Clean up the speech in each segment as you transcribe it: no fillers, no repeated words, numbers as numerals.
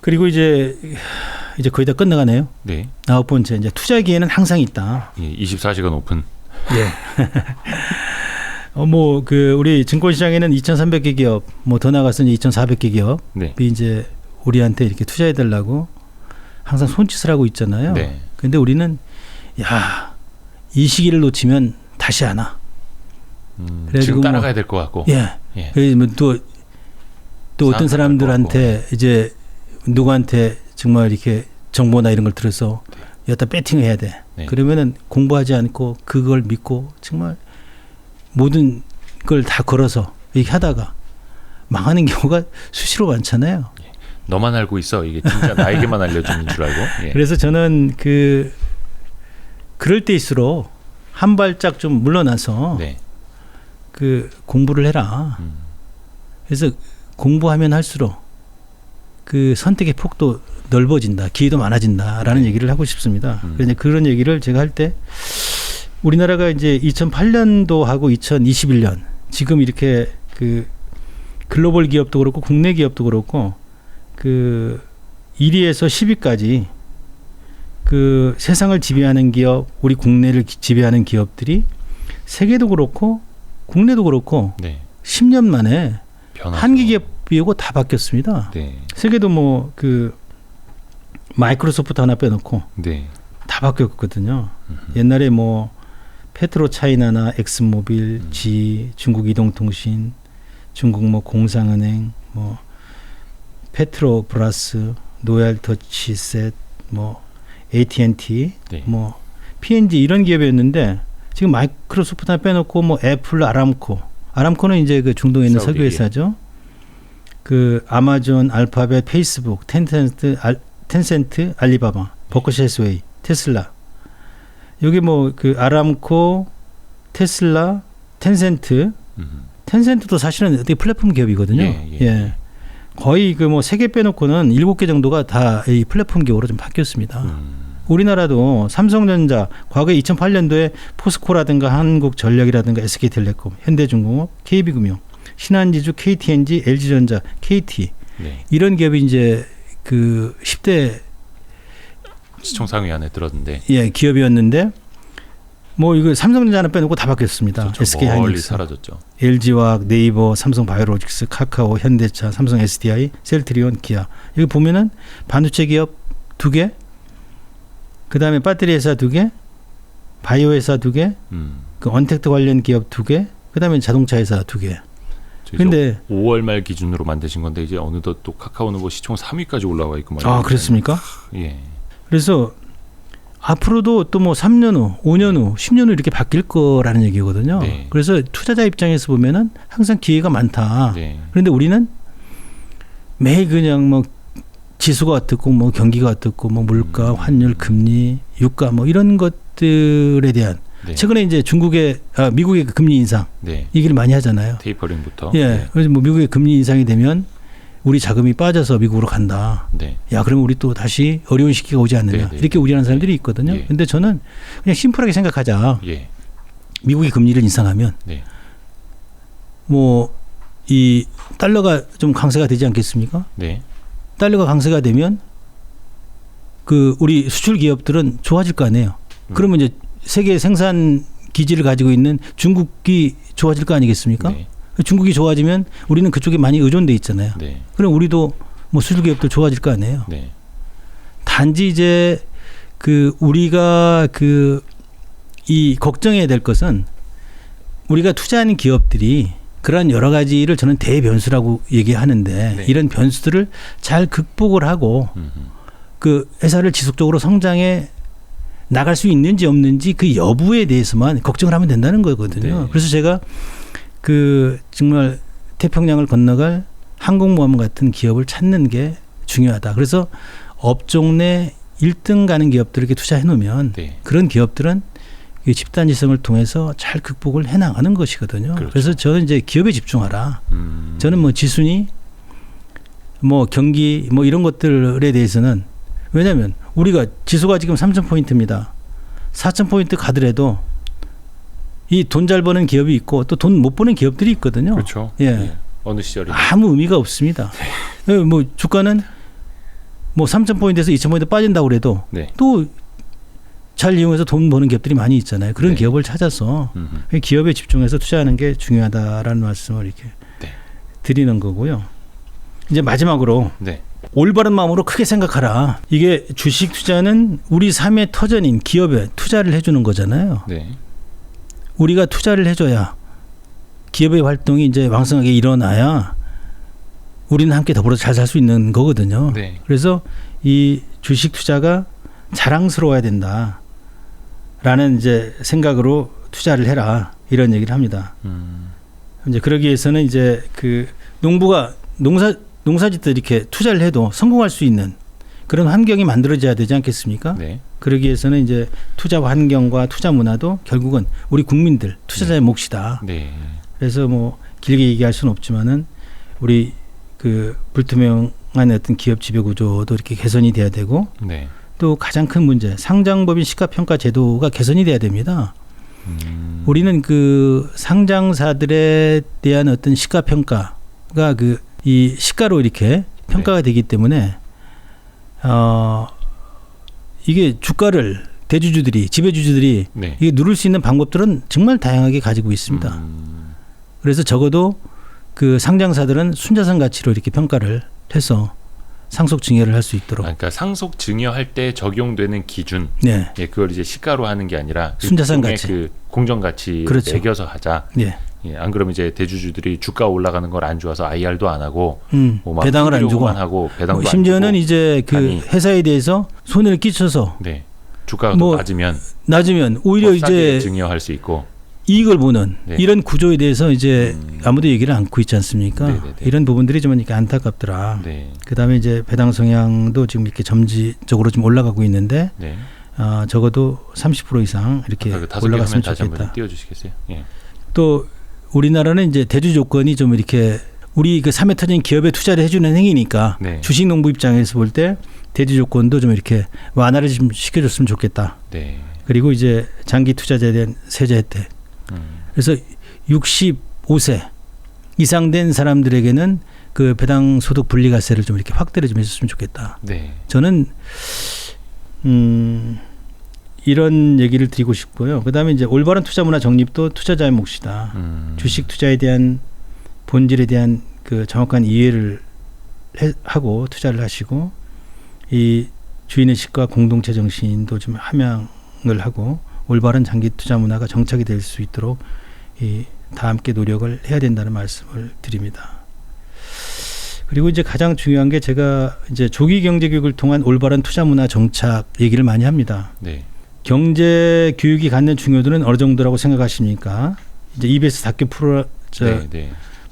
그리고 이제 거의 다 끝나가네요. 네. 9번째 이제 투자 기회는 항상 있다. 예, 24시간 오픈. 예. 뭐 우리 증권시장에는 2,300개 기업, 뭐 더 나가서 이제 2,400개 기업이 네. 이제 우리한테 이렇게 투자해 달라고 항상 손짓을 하고 있잖아요. 네. 근데 우리는 이 시기를 놓치면 다시 안 와. 지금 따라가야 될 것 같고. 예. 그래서 또 어떤 사람들한테 이제 누구한테 정말 이렇게 정보나 이런 걸 들어서 여기다 배팅을 해야 돼. 네. 그러면은 공부하지 않고 그걸 믿고 정말 모든 걸 다 걸어서 이렇게 하다가 망하는 경우가 수시로 많잖아요. 예. 너만 알고 있어. 이게 진짜 나에게만 알려주는 줄 알고. 예. 그래서 저는 그럴 때일수록 한 발짝 좀 물러나서 네. 공부를 해라. 그래서 공부하면 할수록 선택의 폭도 넓어진다, 기회도 많아진다라는 얘기를 하고 싶습니다. 그래서 그런 얘기를 제가 할 때 우리나라가 이제 2008년도하고 2021년 지금 이렇게 글로벌 기업도 그렇고 국내 기업도 그렇고 1위에서 10위까지 세상을 지배하는 기업, 우리 국내를 지배하는 기업들이 세계도 그렇고 국내도 그렇고 네. 10년 만에 변화죠. 한계 기업이고 다 바뀌었습니다. 네. 세계도 뭐 마이크로소프트 하나 빼놓고 네. 다 바뀌었거든요. 옛날에 뭐 페트로 차이나나 엑슨모빌, G, 중국 이동통신, 중국 뭐 공상은행, 뭐 페트로 브라스, 노얄 터치셋, 뭐 AT&T, 네. 뭐 P&G 이런 기업이었는데 지금 마이크로소프트 하나 빼놓고 뭐 애플, 아람코는 이제 중동에 있는 석유 회사죠. 아마존, 알파벳, 페이스북, 텐센트, 알리바바, 버크셔 해스웨이, 테슬라. 여기 뭐 아람코, 테슬라, 텐센트도 사실은 어떻게 플랫폼 기업이거든요. 예. 거의 뭐 3개 빼놓고는 7개 정도가 다 이 플랫폼 기업으로 좀 바뀌었습니다. 우리나라도 삼성전자, 과거에 2008년도에 포스코라든가 한국전력이라든가 SK텔레콤, 현대중공업, KB금융, 신한지주, KTNG, LG전자, KT 네. 이런 기업이 이제 10대 시총 상위 안에 들었는데, 기업이었는데 뭐 이거 삼성전자 하나 빼놓고 다 바뀌었습니다. 그렇죠. SK하이닉스, 멀리 사라졌죠. LG화학, 네이버, 삼성바이오로직스, 카카오, 현대차, 삼성 SDI, 셀트리온, 기아. 여기 보면은 반도체 기업 2개, 그 다음에 배터리 회사 2개, 바이오 회사 2개, 언택트 관련 기업 2개, 그 다음에 자동차 회사 2개. 근데 5월 말 기준으로 만드신 건데 이제 어느덧 또 카카오는 뭐 시총 3위까지 올라와 있고 말이에요. 아, 그렇습니까? 예. 그래서 앞으로도 또 뭐 3년 후, 5년 후, 10년 후 이렇게 바뀔 거라는 얘기거든요. 네. 그래서 투자자 입장에서 보면은 항상 기회가 많다. 네. 그런데 우리는 매일 그냥 뭐 지수가 어떻고 뭐 경기가 어떻고 뭐 물가, 환율, 금리, 유가 뭐 이런 것들에 대한 네. 최근에 이제 미국의 금리 인상 네. 얘기를 많이 하잖아요. 테이퍼링부터. 예. 네. 그래서 뭐 미국의 금리 인상이 되면 우리 자금이 빠져서 미국으로 간다. 네. 야, 그러면 우리 또 다시 어려운 시기가 오지 않느냐. 네. 이렇게 우려하는 사람들이 있거든요. 예. 근데 저는 그냥 심플하게 생각하자. 예. 미국이 금리를 인상하면 네. 뭐 이 달러가 좀 강세가 되지 않겠습니까? 네. 달러가 강세가 되면 우리 수출 기업들은 좋아질 거 아니에요. 그러면 이제 세계 생산 기지를 가지고 있는 중국이 좋아질 거 아니겠습니까? 네. 중국이 좋아지면 우리는 그쪽에 많이 의존돼 있잖아요. 네. 그럼 우리도 뭐 수출 기업도 좋아질 거 아니에요. 네. 단지 이제 우리가 이 걱정해야 될 것은 우리가 투자하는 기업들이 그러한 여러 가지를 저는 대변수라고 얘기하는데 네. 이런 변수들을 잘 극복을 하고 회사를 지속적으로 성장해 나갈 수 있는지 없는지 그 여부에 대해서만 걱정을 하면 된다는 거거든요. 네. 그래서 제가 정말 태평양을 건너갈 항공모함 같은 기업을 찾는 게 중요하다. 그래서 업종 내 1등 가는 기업들에게 투자해 놓으면 네. 그런 기업들은 이 집단지성을 통해서 잘 극복을 해 나가는 것이거든요. 그렇죠. 그래서 저는 이제 기업에 집중하라. 저는 뭐 지순이 뭐 경기 뭐 이런 것들에 대해서는 왜냐하면 우리가 지수가 지금 3,000포인트입니다. 4,000포인트 가더라도 이 돈 잘 버는 기업이 있고 또 돈 못 버는 기업들이 있거든요. 그렇죠. 예. 예. 어느 시절이 아무 의미가 없습니다. 뭐 주가는 뭐 3,000포인트에서 2,000포인트 빠진다고 그래도 네. 또 잘 이용해서 돈 버는 기업들이 많이 있잖아요. 그런 네. 기업을 찾아서 기업에 집중해서 투자하는 게 중요하다라는 말씀을 이렇게 네. 드리는 거고요. 이제 마지막으로 네. 올바른 마음으로 크게 생각하라. 이게 주식 투자는 우리 삶의 터전인 기업에 투자를 해주는 거잖아요. 네. 우리가 투자를 해줘야 기업의 활동이 이제 왕성하게 일어나야 우리는 함께 더불어 잘 살 수 있는 거거든요. 네. 그래서 이 주식 투자가 자랑스러워야 된다라는 이제 생각으로 투자를 해라 이런 얘기를 합니다. 이제 그러기 위해서는 이제 그 농부가 농사짓듯 이렇게 투자를 해도 성공할 수 있는 그런 환경이 만들어져야 되지 않겠습니까? 네. 그러기 위해서는 이제 투자 환경과 투자 문화도 결국은 우리 국민들 투자자의 몫이다. 네. 그래서 뭐 길게 얘기할 수는 없지만은 우리 그 불투명한 어떤 기업 지배 구조도 이렇게 개선이 돼야 되고 네. 또 가장 큰 문제 상장법인 시가평가 제도가 개선이 돼야 됩니다. 우리는 그 상장사들에 대한 어떤 시가평가가 그 이 시가로 이렇게 평가가 되기 때문에 이게 주가를 대주주들이 지배주주들이 네. 이게 누를 수 있는 방법들은 정말 다양하게 가지고 있습니다. 그래서 적어도 그 상장사들은 순자산 가치로 이렇게 평가를 해서 상속 증여를 할 수 있도록. 그러니까 상속 증여할 때 적용되는 기준, 네. 예, 그걸 이제 시가로 하는 게 아니라 순자산 일종의 가치. 그 공정 가치 그렇죠. 매겨서 하자. 네. 예, 안 그러면 이제 대주주들이 주가 올라가는 걸 안 좋아서 IR도 안 하고 뭐 배당을 안 주고 하고 배당도 뭐 심지어는 안 주고 이제 그 아니. 회사에 대해서 손해를 끼쳐서 네. 주가가 뭐 낮으면 오히려 더 싸게 이제 증여할 수 있고. 이익을 보는 네. 이런 구조에 대해서 이제 아무도 얘기를 않고 있지 않습니까? 네네네. 이런 부분들이 좀 이렇게 안타깝더라. 네. 그다음에 이제 배당 성향도 지금 이렇게 점지적으로 좀 올라가고 있는데 네. 적어도 30% 이상 이렇게 아까 그 5개 화면 올라갔으면 다시 한번 좋겠다. 띄워주시겠어요? 예. 또 우리나라는 이제 대주 조건이 좀 이렇게 우리 그 삶의 터진 기업에 투자를 해주는 행위니까 네. 주식 농부 입장에서 볼 때 대주 조건도 좀 이렇게 완화를 좀 시켜줬으면 좋겠다. 네. 그리고 이제 장기 투자자에 대한 세제 혜택. 그래서 65세 이상 된 사람들에게는 그 배당 소득 분리과세를 좀 이렇게 확대를 좀 해줬으면 좋겠다. 네. 저는 이런 얘기를 드리고 싶고요. 그다음에 이제 올바른 투자 문화 정립도 투자자의 몫이다. 주식 투자에 대한 본질에 대한 그 정확한 이해를 하고 투자를 하시고 이 주인의식과 공동체 정신도 좀 함양을 하고 올바른 장기 투자 문화가 정착이 될 수 있도록 다 함께 노력을 해야 된다는 말씀을 드립니다. 그리고 이제 가장 중요한 게 제가 이제 조기 경제 교육을 통한 올바른 투자 문화 정착 얘기를 많이 합니다. 네. 경제 교육이 갖는 중요도는 어느 정도라고 생각하십니까? 이제 EBS 다큐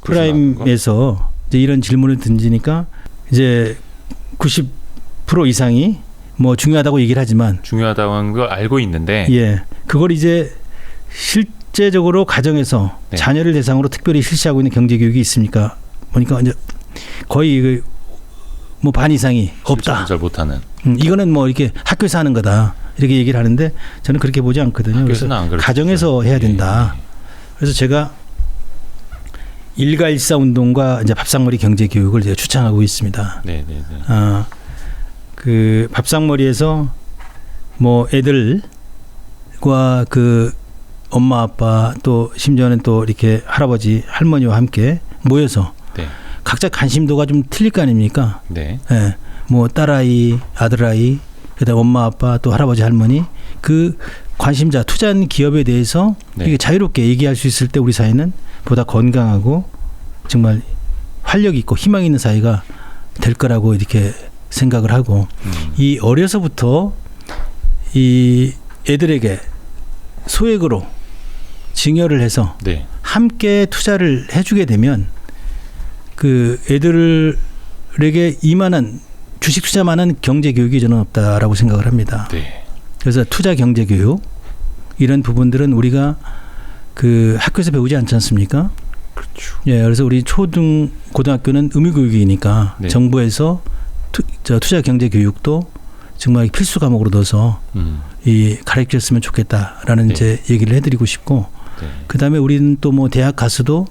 프라임에서 이제 이런 질문을 던지니까 이제 90% 이상이 뭐 중요하다고 얘기를 하지만 중요하다는 걸 알고 있는데 예, 그걸 이제 실제적으로 가정에서 네. 자녀를 대상으로 특별히 실시하고 있는 경제 교육이 있습니까? 보니까 이제 거의 뭐 반 이상이 없다. 잘 못하는. 이거는 뭐 이렇게 학교에서 하는 거다 이렇게 얘기를 하는데 저는 그렇게 보지 않거든요. 그래서 안 가정에서 해야 된다. 그래서 제가 일가일사 운동과 이제 밥상머리 경제 교육을 제가 추천하고 있습니다. 네, 네, 네. 그 밥상머리에서 뭐 애들과 그 엄마 아빠 또 심지어는 또 이렇게 할아버지 할머니와 함께 모여서 네. 각자 관심도가 좀 틀릴 거 아닙니까? 네. 예, 뭐 딸아이, 아들아이, 그다음 엄마 아빠 또 할아버지 할머니 그 관심자 투자한 기업에 대해서 네. 이게 자유롭게 얘기할 수 있을 때 우리 사회는 보다 건강하고 정말 활력 있고 희망 있는 사회가 될 거라고 이렇게 생각을 하고 이 어려서부터 이 애들에게 소액으로 증여를 해서 네. 함께 투자를 해주게 되면 그 애들에게 이만한 주식 투자만한 경제 교육이 저는 없다라고 생각을 합니다. 네. 그래서 투자 경제 교육 이런 부분들은 우리가 그 학교에서 배우지 않지 않습니까? 그렇죠. 예, 그래서 우리 초등 고등학교는 의무 교육이니까 네. 정부에서 투자 경제 교육도 정말 필수 과목으로 넣어서 가르쳤으면 좋겠다라는 네. 이제 얘기를 해드리고 싶고 네. 그다음에 우리는 또 뭐 대학 가서도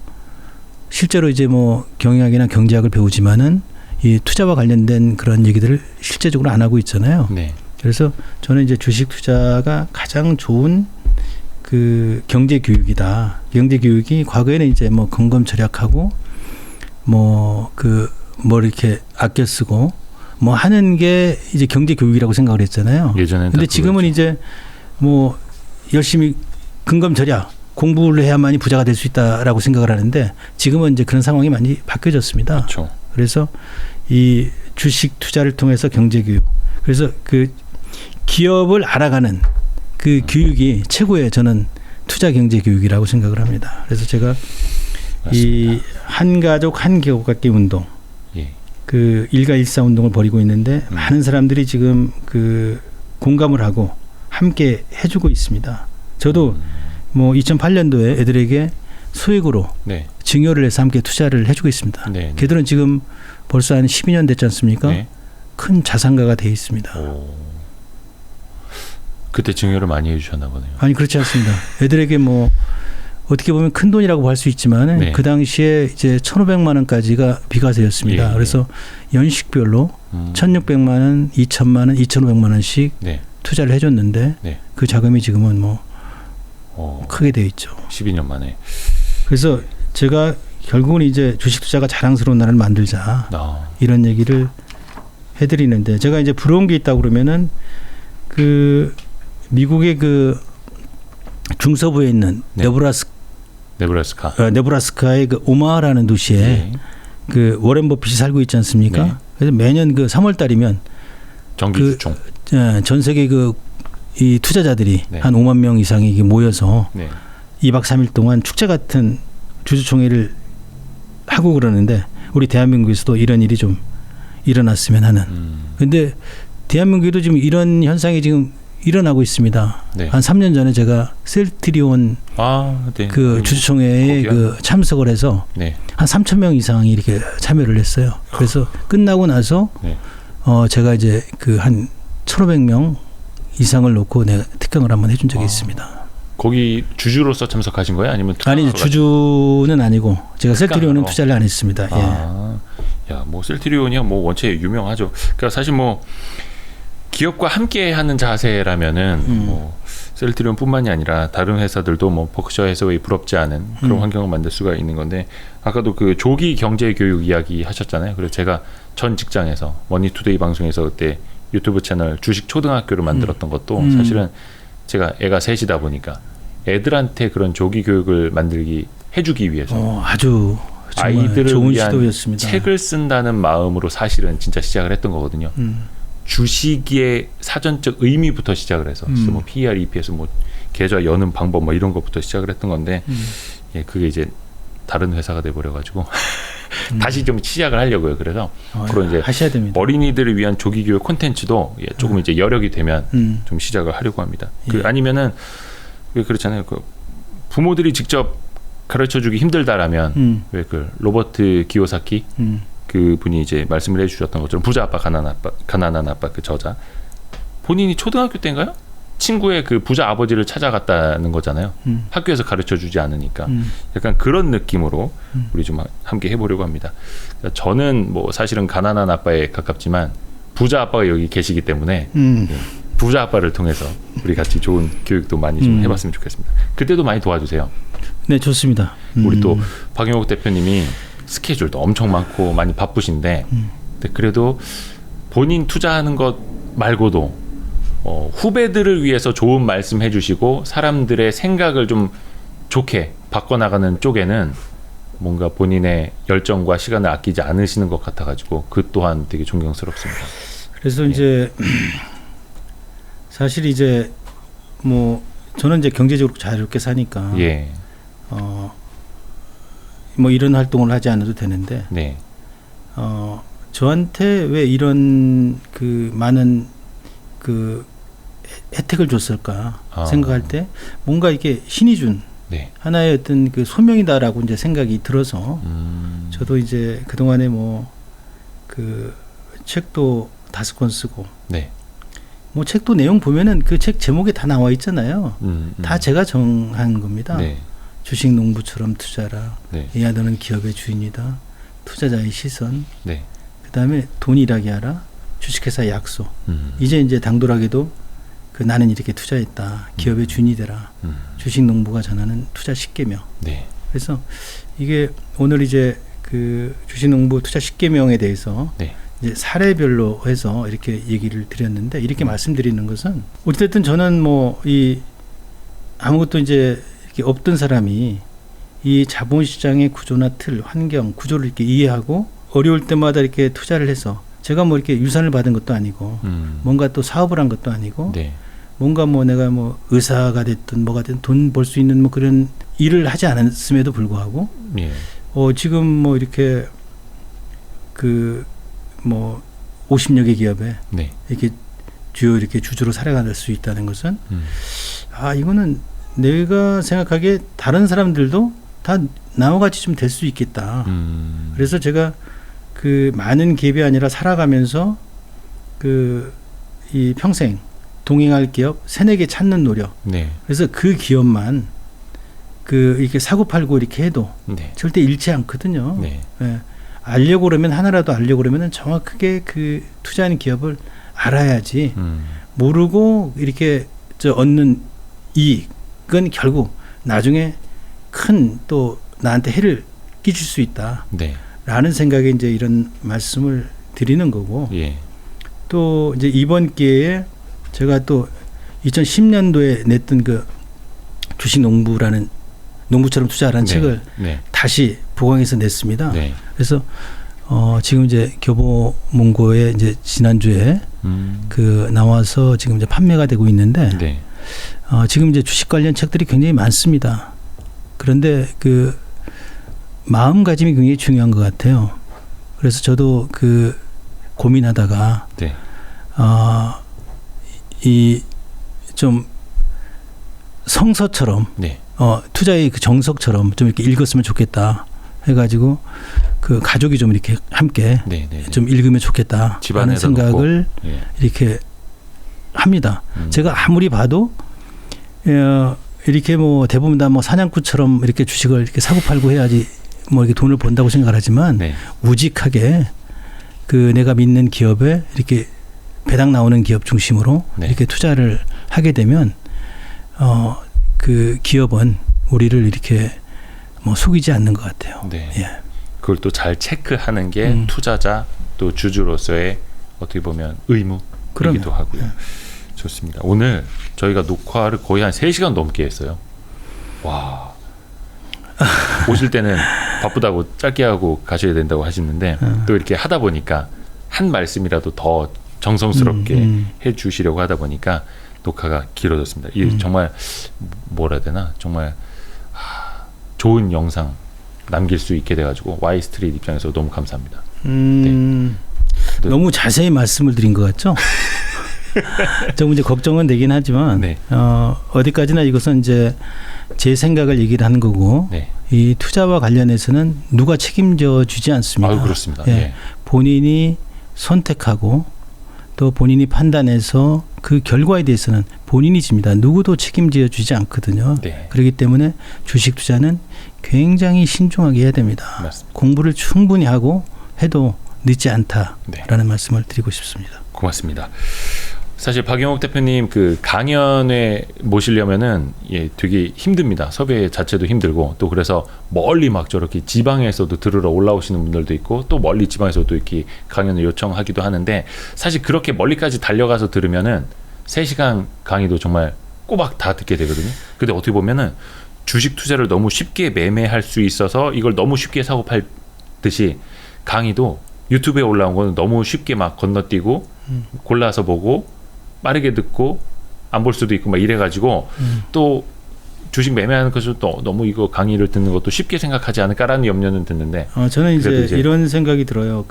실제로 이제 뭐 경영학이나 경제학을 배우지만은 이 투자와 관련된 그런 얘기들을 실제적으로 안 하고 있잖아요. 네. 그래서 저는 이제 주식 투자가 가장 좋은 그 경제 교육이다. 경제 교육이 과거에는 이제 뭐 건검 절약하고 뭐 이렇게 아껴 쓰고 뭐 하는 게 이제 경제 교육이라고 생각을 했잖아요. 예전에는. 근데 지금은 이제 뭐 열심히 근검 절약 공부를 해야만이 부자가 될 수 있다라고 생각을 하는데 지금은 이제 그런 상황이 많이 바뀌어졌습니다. 그렇죠. 그래서 이 주식 투자를 통해서 경제 교육. 그래서 그 기업을 알아가는 그 교육이 최고의 저는 투자 경제 교육이라고 생각을 합니다. 그래서 제가 이 한 가족 한 기업가기 운동, 예. 그 일가일사 운동을 벌이고 있는데 많은 사람들이 지금 그 공감을 하고 함께 해주고 있습니다. 저도 뭐 2008년도에 애들에게 소액으로 네. 증여를 해서 함께 투자를 해주고 있습니다. 네. 걔들은 지금 벌써 한 12년 됐지 않습니까? 네. 큰 자산가가 돼 있습니다. 오. 그때 증여를 많이 해주셨나 보네요. 아니 그렇지 않습니다. 애들에게 뭐 어떻게 보면 큰 돈이라고 할 수 있지만 네. 그 당시에 이제 1,500만 원까지가 비과세였습니다. 예. 그래서 연식별로 1,600만 원, 2,000만 원, 2,500만 원씩 네. 투자를 해줬는데 네. 그 자금이 지금은 뭐 크게 돼 있죠. 12년 만에. 그래서 제가 결국은 이제 주식 투자가 자랑스러운 나라를 만들자 이런 얘기를 해드리는데 제가 이제 부러운 게 있다고 그러면은 그 미국의 그 중서부에 있는 네. 네브라스카의 그 오마하라는 도시에 네. 그 워렌 버핏이 살고 있지 않습니까? 네. 그래서 매년 그 3월 달이면 정기 그 주총. 전 세계 그 이 투자자들이 네. 한 5만 명 이상이 이게 모여서 네. 2박 3일 동안 축제 같은 주주총회를 하고 그러는데 우리 대한민국에서도 이런 일이 좀 일어났으면 하는. 근데 대한민국에도 지금 이런 현상이 지금 일어나고 있습니다. 네. 한 3년 전에 제가 셀트리온 네. 그 주주총회에 그 참석을 해서 네. 한 3,000명 이상이 이렇게 참여를 했어요. 그래서 끝나고 나서 네. 제가 이제 그 한 1,500명 이상을 놓고 내가 특강을 한번 해준 적이 있습니다. 거기 주주로서 참석하신 거예요? 아니면 아니 주주는 아니고 제가 셀트리온은 투자를 안 했습니다. 야, 뭐 셀트리온이야 뭐 원체 유명하죠. 그러니까 사실 뭐 기업과 함께하는 자세라면은 뭐 셀트리온뿐만이 아니라 다른 회사들도 뭐 버크셔 해서웨이 부럽지 않은 그런 환경을 만들 수가 있는 건데 아까도 그 조기 경제 교육 이야기 하셨잖아요. 그래서 제가 전 직장에서 머니투데이 방송에서 그때 유튜브 채널 주식 초등학교를 만들었던 것도 사실은 제가 애가 셋이다 보니까 애들한테 그런 조기 교육을 해주기 위해서 아주 아이들을 좋은 위한 시도였습니다. 책을 쓴다는 마음으로 사실은 진짜 시작을 했던 거거든요. 주식의 사전적 의미부터 시작을 해서 뭐 PER, EPS, 뭐 계좌 여는 방법 뭐 이런 것부터 시작을 했던 건데 예, 그게 이제 다른 회사가 돼버려가지고 다시 좀 시작을 하려고요. 그래서 앞으로 이제 하셔야 됩니다. 어린이들을 위한 조기 교육 콘텐츠도 예, 조금 이제 여력이 되면 좀 시작을 하려고 합니다. 아니면은 그렇잖아요. 그 부모들이 직접 가르쳐주기 힘들다라면 왜 그 로버트 기요사키 그 분이 이제 말씀을 해주셨던 것처럼 부자 아빠 가난한 아빠 그 저자 본인이 초등학교 때인가요? 친구의 그 부자 아버지를 찾아갔다는 거잖아요. 학교에서 가르쳐주지 않으니까 약간 그런 느낌으로 우리 좀 함께 해보려고 합니다. 그러니까 저는 뭐 사실은 가난한 아빠에 가깝지만 부자 아빠가 여기 계시기 때문에 예, 부자 아빠를 통해서 우리 같이 좋은 교육도 많이 좀 해봤으면 좋겠습니다. 그때도 많이 도와주세요. 네, 좋습니다. 우리 또 박영욱 대표님이 스케줄도 엄청 많고 많이 바쁘신데 근데 그래도 본인 투자하는 것 말고도 후배들을 위해서 좋은 말씀 해주시고 사람들의 생각을 좀 좋게 바꿔나가는 쪽에는 뭔가 본인의 열정과 시간을 아끼지 않으시는 것 같아가지고 그 또한 되게 존경스럽습니다. 그래서 이제 사실 이제 뭐 저는 이제 경제적으로 자유롭게 사니까 예. 뭐 이런 활동을 하지 않아도 되는데 네. 저한테 왜 이런 그 많은 그 혜택을 줬을까 생각할 때 뭔가 이게 신이 준 네. 하나의 어떤 그 소명이다라고 이제 생각이 들어서 저도 이제 그 동안에 뭐 그 책도 5권 쓰고 네. 뭐 책도 내용 보면은 그 책 제목에 다 나와 있잖아요. 다 제가 정한 겁니다. 네. 주식 농부처럼 투자라. 네. 이야 너는 기업의 주인이다. 투자자의 시선. 네. 그다음에 돈 일하게 하라, 주식회사 약속. 이제 당돌하게도 그 나는 이렇게 투자했다. 기업의 준이 되라. 주식농부가 전하는 투자 10계명. 네. 그래서 이게 오늘 이제 그 주식농부 투자 10계명에 대해서 네. 이제 사례별로 해서 이렇게 얘기를 드렸는데 이렇게 말씀드리는 것은 어쨌든 저는 뭐 이 아무것도 이제 이렇게 없던 사람이 이 자본시장의 구조나 틀, 환경, 구조를 이렇게 이해하고 어려울 때마다 이렇게 투자를 해서 제가 뭐 이렇게 유산을 받은 것도 아니고 뭔가 또 사업을 한 것도 아니고 네. 뭔가 뭐 내가 뭐 의사가 됐든 뭐가 됐든 돈 벌 수 있는 뭐 그런 일을 하지 않았음에도 불구하고 예. 지금 뭐 이렇게 그 뭐 50여 개 기업에 네. 이렇게 주요 이렇게 주주로 살아갈 수 있다는 것은 이거는 내가 생각하기에 다른 사람들도 다 나와 같이 좀 될 수 있겠다. 그래서 제가 그 많은 기업이 아니라 살아가면서 그 이 평생 동행할 기업 3-4개 찾는 노력. 네. 그래서 그 기업만 그 이렇게 사고 팔고 이렇게 해도 네. 절대 잃지 않거든요. 네. 예. 알려고 그러면 하나라도 알려고 그러면 정확하게 그 투자하는 기업을 알아야지 모르고 이렇게 얻는 이익은 결국 나중에 큰 또 나한테 해를 끼칠 수 있다. 네. 라는 생각에 이제 이런 말씀을 드리는 거고 예. 또 이제 이번 기회에 제가 또 2010년도에 냈던 그 주식농부라는 농부처럼 투자하라는 네. 책을 네. 다시 보강해서 냈습니다. 네. 그래서 지금 이제 교보문고에 이제 지난주에 그 나와서 지금 이제 판매가 되고 있는데 네. 지금 이제 주식 관련 책들이 굉장히 많습니다. 그런데 그 마음가짐이 굉장히 중요한 것 같아요. 그래서 저도 그 고민하다가 네. 이 좀 성서처럼 네. 투자의 그 정석처럼 좀 이렇게 읽었으면 좋겠다 해가지고 그 가족이 좀 이렇게 함께 네. 네. 좀 읽으면 좋겠다 하는 생각을 예. 이렇게 합니다. 제가 아무리 봐도 이렇게 뭐 대부분 다 뭐 사냥꾼처럼 이렇게 주식을 이렇게 사고 팔고 해야지 뭐 이렇게 돈을 번다고 생각을 하지만 네. 우직하게 그 내가 믿는 기업에 이렇게 배당 나오는 기업 중심으로 네. 이렇게 투자를 하게 되면 그 기업은 우리를 이렇게 뭐 속이지 않는 것 같아요. 네. 예. 그걸 또 잘 체크하는 게 투자자 또 주주로서의 어떻게 보면 의무이기도 하고요. 예. 좋습니다. 오늘 저희가 녹화를 거의 한 3시간 넘게 했어요. 와. 오실 때는 바쁘다고 짧게 하고 가셔야 된다고 하시는데 또 이렇게 하다 보니까 한 말씀이라도 더 정성스럽게 해주시려고 하다 보니까 녹화가 길어졌습니다. 이게 정말 뭐라 해야 되나 정말 좋은 영상 남길 수 있게 돼가지고 와이스트리트 입장에서 너무 감사합니다. 네. 너무 자세히 말씀을 드린 것 같죠? 좀 이제 걱정은 되긴 하지만 네. 어디까지나 이것은 이제 제 생각을 얘기를 하는 거고 네. 이 투자와 관련해서는 누가 책임져 주지 않습니다. 그렇습니다. 예. 네. 본인이 선택하고 또 본인이 판단해서 그 결과에 대해서는 본인이 집니다. 누구도 책임져 주지 않거든요. 네. 그렇기 때문에 주식 투자는 굉장히 신중하게 해야 됩니다. 맞습니다. 공부를 충분히 하고 해도 늦지 않다라는 네. 말씀을 드리고 싶습니다. 고맙습니다. 사실 박영욱 대표님 그 강연에 모시려면은 되게 힘듭니다. 섭외 자체도 힘들고 또 그래서 멀리 막 저렇게 지방에서도 들으러 올라오시는 분들도 있고 또 멀리 지방에서도 이렇게 강연을 요청하기도 하는데 사실 그렇게 멀리까지 달려가서 들으면은 3시간 강의도 정말 꼬박 다 듣게 되거든요. 근데 어떻게 보면은 주식 투자를 너무 쉽게 매매할 수 있어서 이걸 너무 쉽게 사고 팔듯이 강의도 유튜브에 올라온 거는 너무 쉽게 막 건너뛰고 골라서 보고 빠르게 듣고 안 볼 수도 있고 막 이래가지고 또 주식 매매하는 것을 또 너무 이거 강의를 듣는 것도 쉽게 생각하지 않을까라는 염려는 드는데 저는 이제 이런 생각이 들어요.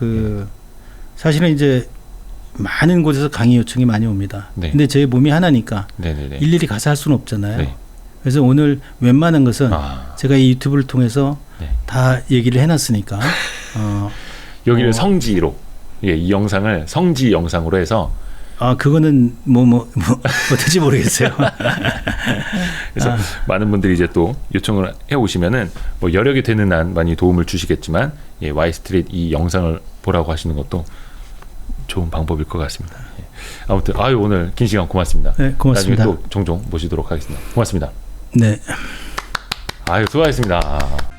사실은 이제 많은 곳에서 강의 요청이 많이 옵니다. 네. 근데 제 몸이 하나니까 네네네. 일일이 가서 할 수는 없잖아요. 네. 그래서 오늘 웬만한 것은 제가 이 유튜브를 통해서 네. 다 얘기를 해놨으니까 여기를 성지로 이 영상을 성지 영상으로 해서 그거는 뭐 어떨지 모르겠어요. 그래서 많은 분들이 이제 또 요청을 해 오시면은 뭐 여력이 되는 한 많이 도움을 주시겠지만 예, 와이스트릿 이 영상을 보라고 하시는 것도 좋은 방법일 것 같습니다. 예. 아무튼 오늘 긴 시간 고맙습니다. 네, 고맙습니다. 나중에 또 종종 모시도록 하겠습니다. 고맙습니다. 네. 수고하셨습니다.